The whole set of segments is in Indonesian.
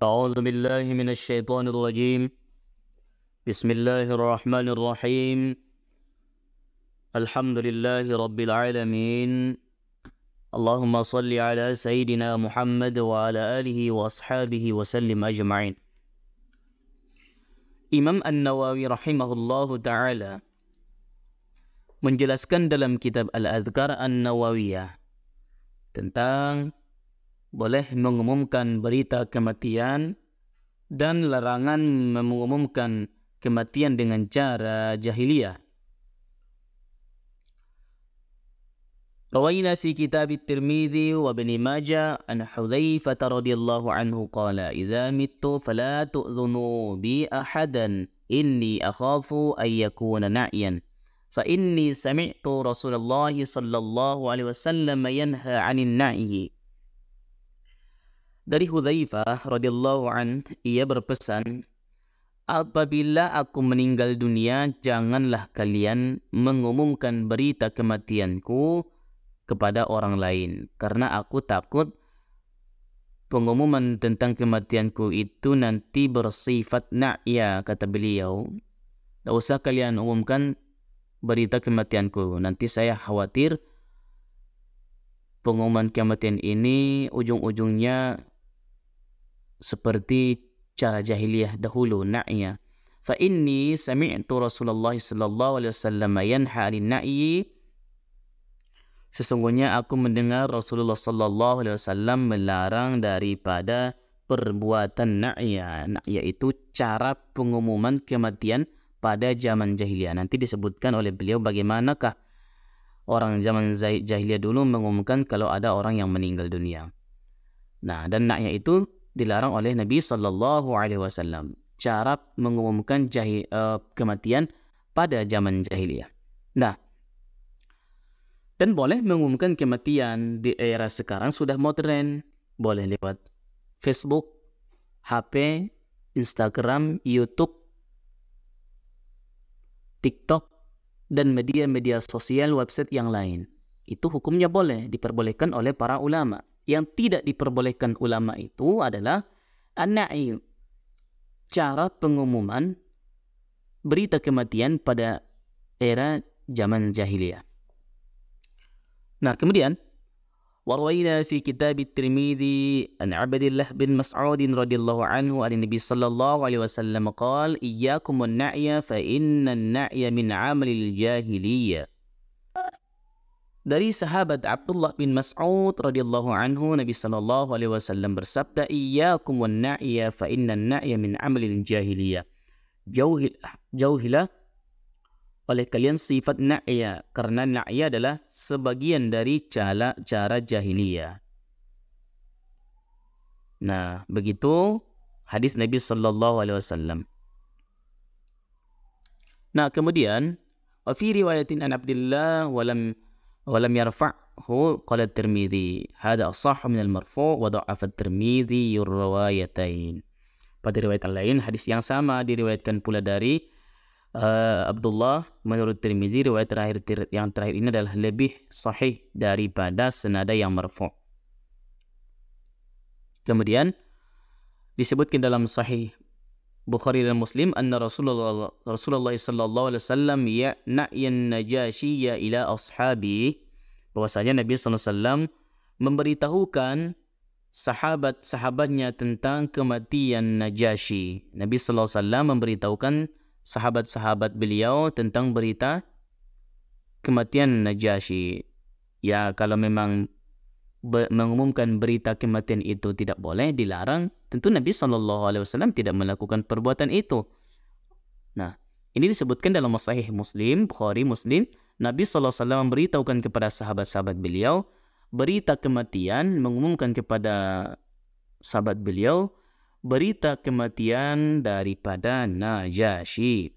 أعوذ بالله من الشيطان الرجيم. بسم الله الرحمن الرحيم. الحمد لله رب العالمين. اللهم صل على سيدنا محمد وعلى آله وأصحابه وسلم أجمعين. Imam An-Nawawi rahimahullahu ta'ala menjelaskan dalam kitab Al-Adhkar An-Nawawiyah tentang boleh mengumumkan berita kematian dan larangan mengumumkan kematian dengan cara jahiliyah. Rawaina fi kitab At-Tirmidzi wa Ibn Majah an Hudzaifah radhiyallahu anhu qala idza mittu fala tu'dhunu bi ahadan inni akhafu an yakuna na'yan fa inni sami'tu Rasulullah sallallahu alaihi wasallam yanha 'anil na'i. Dari Hudzaifah radhiyallahu an, ia berpesan, apabila aku meninggal dunia, janganlah kalian mengumumkan berita kematianku kepada orang lain, karena aku takut pengumuman tentang kematianku itu nanti bersifat na'ya, kata beliau. Tidak usah kalian umumkan berita kematianku, nanti saya khawatir pengumuman kematian ini ujung-ujungnya seperti cara jahiliyah dahulu, na'ya. Fa inni sami'tu Rasulullah sallallahu alaihi wasallam yanha 'anil na'yi. Sesungguhnya aku mendengar Rasulullah sallallahu alaihi wasallam melarang daripada perbuatan na'ya. Na'ya itu cara pengumuman kematian pada zaman jahiliyah. Nanti disebutkan oleh beliau bagaimanakah orang zaman jahiliyah dulu mengumumkan kalau ada orang yang meninggal dunia. Nah, dan na'ya itu dilarang oleh Nabi sallallahu alaihi wasallam. Cara mengumumkan kematian pada zaman jahiliyah. Nah, dan boleh mengumumkan kematian di era sekarang sudah modern. Boleh lewat Facebook, HP, Instagram, YouTube, TikTok, dan media-media sosial, website yang lain. Itu hukumnya boleh, diperbolehkan oleh para ulama. Yang tidak diperbolehkan ulama itu adalah an-na'i, cara pengumuman berita kematian pada era zaman jahiliyah. Nah, kemudian warwaina fi kitab At-Tirmidzi an Abdullah bin Mas'ud radhiyallahu anhu an Nabi sallallahu alaihi wasallam qala iyyakum wan-na'ya fa inna an-na'ya min 'amalil jahiliyah. Dari sahabat Abdullah bin Mas'ud radhiyallahu anhu, Nabi sallallahu alaihi wasallam bersabda, iyyakum wan-na'ya fa inna an-na'ya min 'amalil jahiliyah. Jauhilah oleh kalian sifat na'ya, karena na'ya adalah sebagian dari cara jahiliyah. Nah, begitu hadis Nabi sallallahu alaihi wasallam. Nah, kemudian wa fi riwayatin an Abdullah walam yarfa'hu qala At-Tirmidzi hadza ashah min al-marfu' wa dha'afa At-Tirmidzi riwayatain. Pada riwayat lain hadis yang sama diriwayatkan pula dari Abdullah menurut Tirmidzi. Riwayat yang terakhir ini adalah lebih sahih daripada senada yang marfu'. Kemudian disebutkan dalam sahih Bukhari dan Muslim anna Rasulullah sallallahu alaihi wasallam ya'yan najashiyya ila ashabi, bahwasanya Nabi sallallahu alaihi wasallam memberitahukan sahabat-sahabatnya tentang kematian Najasyi. Nabi sallallahu alaihi wasallam memberitahukan sahabat-sahabat beliau tentang berita kematian Najasyi. Ya, kalau memang mengumumkan berita kematian itu tidak boleh, dilarang, tentu Nabi SAW tidak melakukan perbuatan itu. Nah, ini disebutkan dalam Sahih Muslim, Bukhari Muslim. Nabi SAW memberitahukan kepada sahabat-sahabat beliau berita kematian, mengumumkan kepada sahabat beliau berita kematian daripada Najasyi.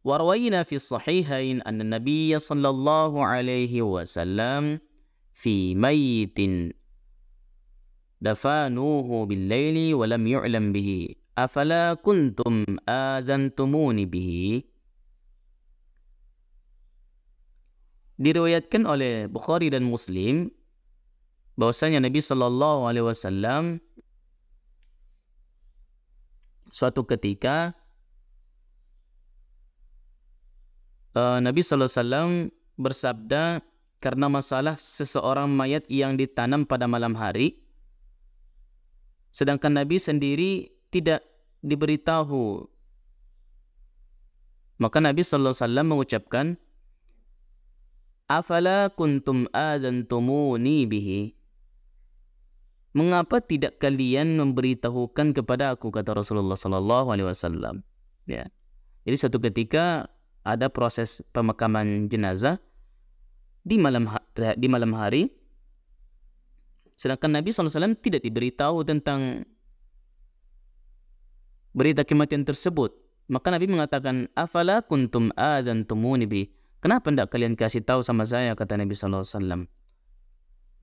Warwayna fi sahihain anna Nabiya sallallahu alaihi wasallam fi mayyitin dafanuhu bil-laili wa lam yu'lam bihi afala kuntum adzantumuni bihi. Diriwayatkan oleh Bukhari dan Muslim bahwasanya Nabi sallallahu alaihi wasallam suatu ketika Nabi SAW bersabda karena masalah seseorang mayat yang ditanam pada malam hari, sedangkan Nabi sendiri tidak diberitahu. Maka Nabi SAW mengucapkan, "Afala kuntum adantumuni bihi?" Mengapa tidak kalian memberitahukan kepada aku, kata Rasulullah SAW. Ya. Jadi suatu ketika ada proses pemakaman jenazah di malam hari, sedangkan Nabi SAW tidak diberitahu tentang berita kematian tersebut. Maka Nabi mengatakan, "Afala kuntum adantumuni bi?" Kenapa tidak kalian kasih tahu sama saya, kata Nabi SAW.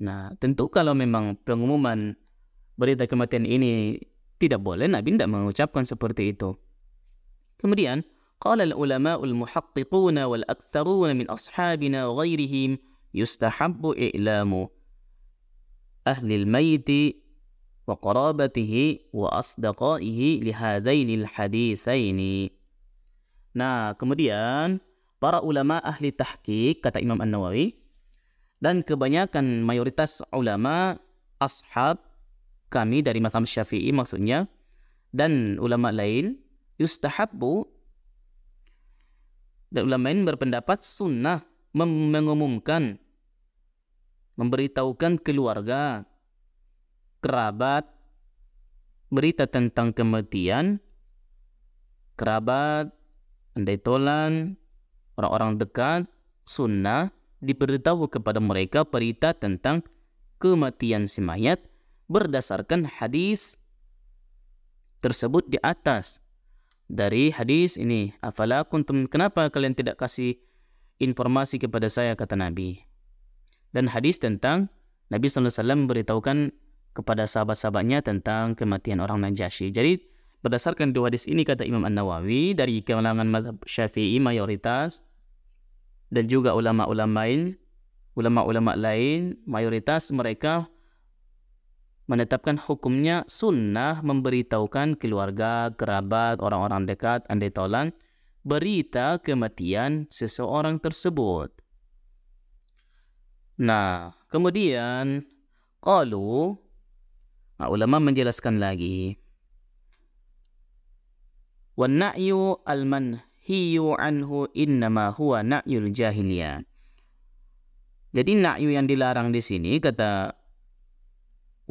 Nah, tentu kalau memang pengumuman berita kematian ini tidak boleh, Nabi tidak mengucapkan seperti itu. Kemudian, qala al-ulama al-muhaqqiquna wal-aktharuna min ashabina wa ghairihim yustahabbu i'lamu ahli al-mayti wa qarabatihi wa asdaqaihi lihadaini al-hadithaini. Nah, kemudian para ulama ahli tahqiq, kata Imam An-Nawawi, dan kebanyakan mayoritas ulama ashab kami dari mazhab Syafi'i maksudnya, dan ulama lain, yustahabbu, dan ulama lain berpendapat sunnah mengumumkan, memberitahukan keluarga, kerabat, berita tentang kematian kerabat, andai tolan, orang-orang dekat, sunnah diberitahu kepada mereka berita tentang kematian si mayat berdasarkan hadis tersebut di atas. Dari hadis ini, afala kuntum, kenapa kalian tidak kasih informasi kepada saya, kata Nabi. Dan hadis tentang Nabi SAW beritahukan kepada sahabat-sahabatnya tentang kematian orang Najasyi. Jadi berdasarkan dua hadis ini, kata Imam An-Nawawi, dari kalangan mazhab Syafi'i mayoritas, dan juga ulama-ulama lain mayoritas mereka menetapkan hukumnya sunnah memberitahukan keluarga, kerabat, orang-orang dekat, andai tolan, berita kematian seseorang tersebut. Nah, kemudian ulama menjelaskan lagi, wan na'yu al-manhiyu anhu innama huwa na'yul jahiliyah. Jadi na'yu yang dilarang di sini, kata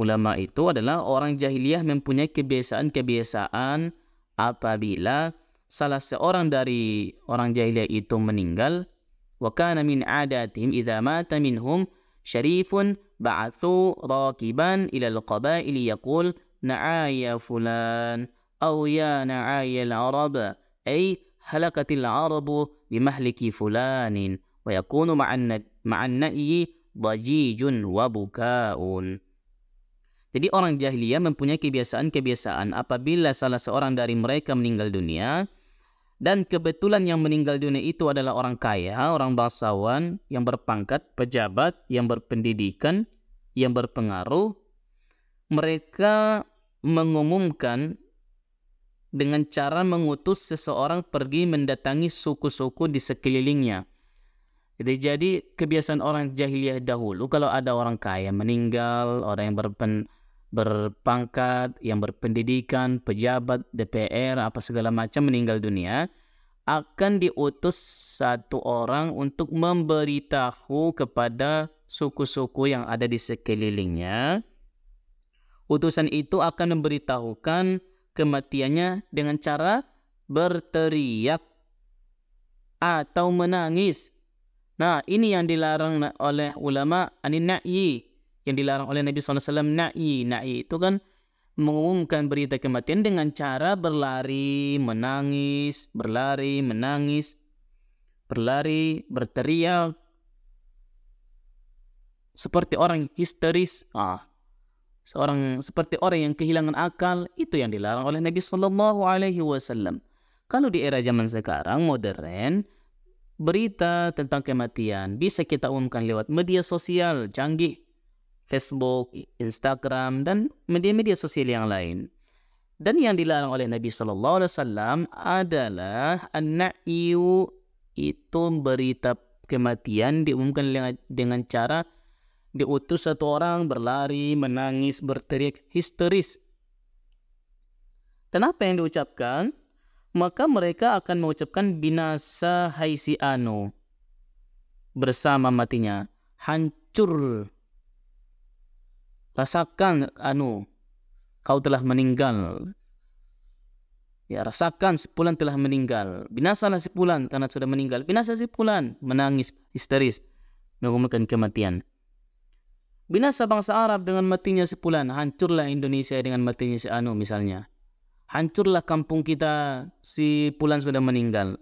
ulama, itu adalah orang jahiliyah mempunyai kebiasaan apabila salah seorang dari orang jahiliyah itu meninggal, wa kana min adatihim idza mata minhum syarifun ba'athu raqiban ila al-qabaili yaqul na'aya fulan aw ya na'aya al-arab ay halakatil arabu bimahliki fulanin wa yakunu ma'an na'yi dajijun wa bukaun. Jadi orang jahiliyah mempunyai kebiasaan apabila salah seorang dari mereka meninggal dunia, dan kebetulan yang meninggal dunia itu adalah orang kaya, orang bangsawan, yang berpangkat, pejabat, yang berpendidikan, yang berpengaruh, mereka mengumumkan dengan cara mengutus seseorang pergi mendatangi suku-suku di sekelilingnya. Jadi kebiasaan orang jahiliyah dahulu, kalau ada orang kaya meninggal, orang yang berpangkat, yang berpendidikan, pejabat, DPR, apa segala macam meninggal dunia, akan diutus satu orang untuk memberitahu kepada suku-suku yang ada di sekelilingnya. Utusan itu akan memberitahukan kematiannya dengan cara berteriak atau menangis. Nah, ini yang dilarang oleh ulama anin na'yi, yang dilarang oleh Nabi SAW. Na'yi itu kan mengumumkan berita kematian dengan cara berlari, menangis, berteriak, seperti orang histeris, seperti orang yang kehilangan akal. Itu yang dilarang oleh Nabi SAW. Kalau di era zaman sekarang modern, berita tentang kematian bisa kita umumkan lewat media sosial canggih, Facebook, Instagram, dan media-media sosial yang lain. Dan yang dilarang oleh Nabi Sallallahu Alaihi Wasallam adalah an-na'yu, itu berita kematian diumumkan dengan cara diutus satu orang berlari, menangis, berteriak histeris. Dan apa yang diucapkan? Maka mereka akan mengucapkan binasa hai si anu, bersama matinya, hancur, rasakan anu, kau telah meninggal. Ya, rasakan si fulan telah meninggal. Binasalah si fulan karena sudah meninggal. Binasa si fulan, menangis histeris, mengumumkan kematian. Binasa bangsa Arab dengan matinya si fulan, hancurlah Indonesia dengan matinya si anu misalnya. Hancurlah kampung kita, si fulan sudah meninggal.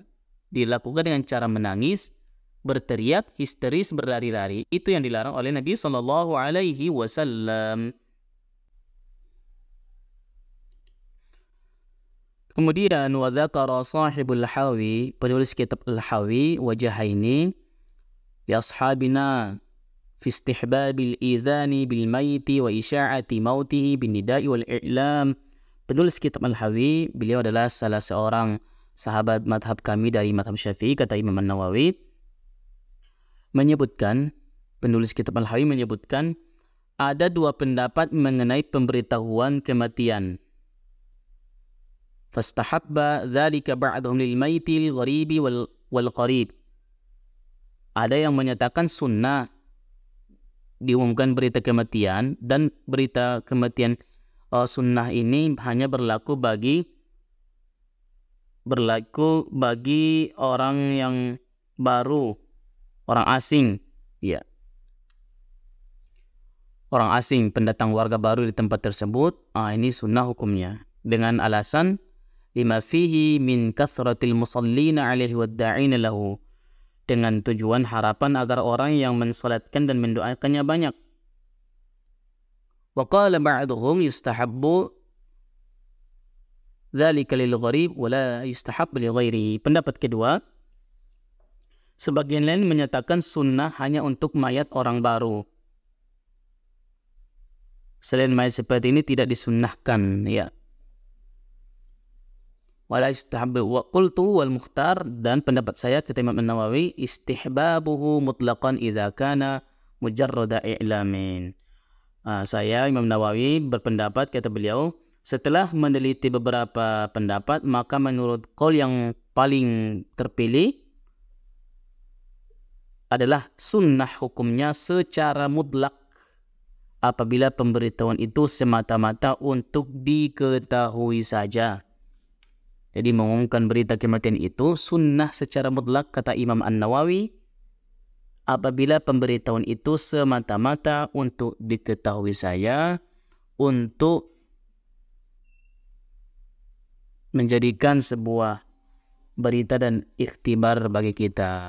Dilakukan dengan cara menangis, berteriak, histeris, berlari-lari. Itu yang dilarang oleh Nabi Sallallahu Alaihi Wasallam. Kemudian wa dzakara sahibul Hawi, penulis kitab Al-Hawi, wajahaini li ashabina fi istihbabil idhani bil maiti wa isya'ati mautihi bin nida'i wal i'lam. Penulis kitab Al-Hawi, beliau adalah salah seorang sahabat madhab kami dari madhab Syafi'i, kata Imam An-Nawawi, menyebutkan, penulis kitab Al-Hawi menyebutkan, ada dua pendapat mengenai pemberitahuan kematian. Fastahabba dzalika ba'dhum lil maiti lil gharibi wal qarib. Ada yang menyatakan sunnah diumumkan berita kematian, dan berita kematian sunnah ini hanya berlaku bagi orang yang baru, orang asing, ya. Orang asing, pendatang warga baru di tempat tersebut, ini sunnah hukumnya. Dengan alasan lima fihi min kathratil musallina alaihi wadda'ina lahu, dengan tujuan harapan agar orang yang mensalatkan dan mendoakannya banyak. Wa qala ba'duhum yustahabbu dzalika lil gharib wa la yustahab li ghairihi. Pendapat kedua, sebagian lain menyatakan sunnah hanya untuk mayat orang baru. Selain mayat seperti ini tidak disunnahkan, ya. Wala yustahab wa qultu wal mukhtar, dan pendapat saya kata Imam An-Nawawi, istihbabuhu mutlaqan idza kana mujarrada i'lamin. Saya Imam Nawawi berpendapat, kata beliau, setelah meneliti beberapa pendapat, maka menurut qaul yang paling terpilih adalah sunnah hukumnya secara mutlak apabila pemberitahuan itu semata-mata untuk diketahui saja. Jadi mengumumkan berita kematian itu sunnah secara mutlak, kata Imam An-Nawawi, apabila pemberitahuan itu semata-mata untuk diketahui saja, untuk menjadikan sebuah berita dan ikhtibar bagi kita.